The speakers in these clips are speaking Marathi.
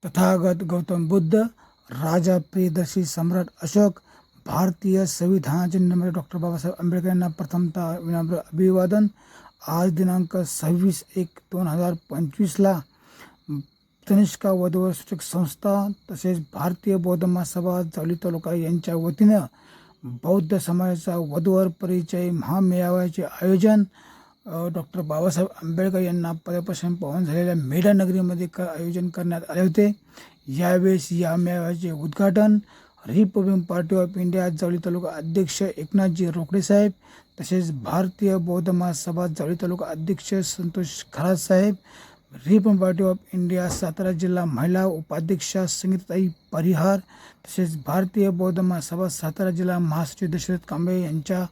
तथागत गौतम बुद्ध, राजा प्रियदर्शी सम्राट अशोक, भारतीय संविधानाचे निर्माते डॉक्टर बाबासाहेब आंबेडकर यांना प्रथमतः विनम्र अभिवादन। आज दिनांक 26/1/2025ला तनिष्का वधूवर सूचक संस्था तसेच भारतीय बौद्ध महासभा जावली तालुका यांच्या वतीनं बौद्ध समाजाचा वधूवर परिचय महामेळाव्याचे आयोजन डॉक्टर बाबासाहेब आंबेडकर यांना पदापासून पावन झालेल्या मेढा नगरीमध्ये आयोजन करण्यात आले होते। यावेळेस या मेळाव्याचे उद्घाटन Republican party of India Javli taluka अध्यक्ष एकनाथजी रोकडे साहेब तसेच भारतीय बौद्ध महासभा जावली तालुका अध्यक्ष संतोष खरात साहेब, Republican party of India Satara जिल्हा महिला उपाध्यक्षा संगीताताई परिहार तसेच भारतीय बौद्ध महासभा सातारा जिल्हा महासचिव दशरथ कांबळे यांच्या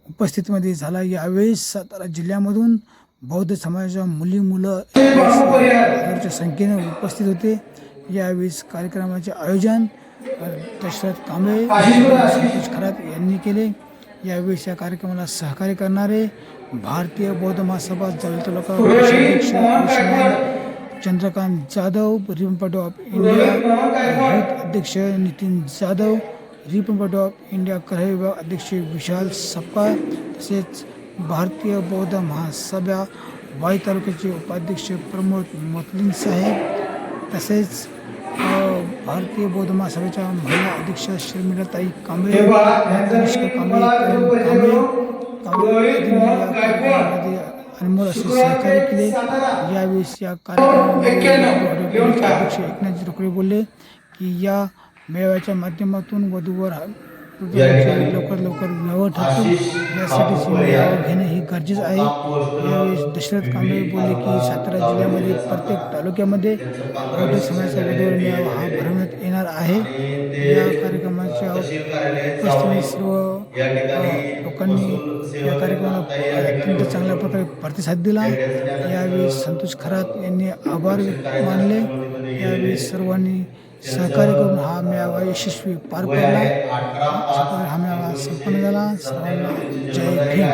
उपस्थितीमध्ये झाला। यावेळी सातारा जिल्ह्यामधून बौद्ध समाजाच्या मुलं हजाराच्या संख्येने उपस्थित होते। यावेळी कार्यक्रमाचे आयोजन दशरथ कांबळे संतोष खरात यांनी केले। यावेळी या कार्यक्रमाला सहकार्य करणारे भारतीय बौद्ध महासभा जावली तालुका अध्यक्ष Chandrakant Jadhav, Republican party of India youth अध्यक्ष Nitin Jadhav, Republican party of India Karhi विभाग अध्यक्ष विशाल सपकाळ तसेच भारतीय बौद्ध महासभा वाई तालुक्याचे उपाध्यक्ष प्रमोद मोतलिंग साहेब तसेच भारतीय बौद्ध महासभेच्या महिला अध्यक्ष शर्मिलाताई कांबळे, तनिष्का कांबळे अनमोल असे सहकार्य केले। यावेळी या कार्यक्रमामध्ये अध्यक्ष एकनाथजी रोकडे बोलले की या मेळाव्याच्या माध्यमातून वधूवर लवकर विवाह ठरतो यासाठी मेळावा घेणे हे गरजेचं आहे। यावेळी दशरथ कांबळे बोलले की सातारा जिल्ह्यामध्ये प्रत्येक तालुक्यामध्ये बौद्ध समाजाचा वधूवर मेळावा हा भरवण्यात येणार आहे। या कार्यक्रमाच्या उपस्थितीत सर्व लोकांनी या कार्यक्रमाला अत्यंत चांगल्या प्रकारे प्रतिसाद दिला। यावेळी संतोष खरात यांनी आभार मानले। यावेळी सर्वांनी सहकार्य करून हा मेळावा यशस्वी पार पडला। हा मेळावा संपन्न झाला। सर्वांना जय भीम।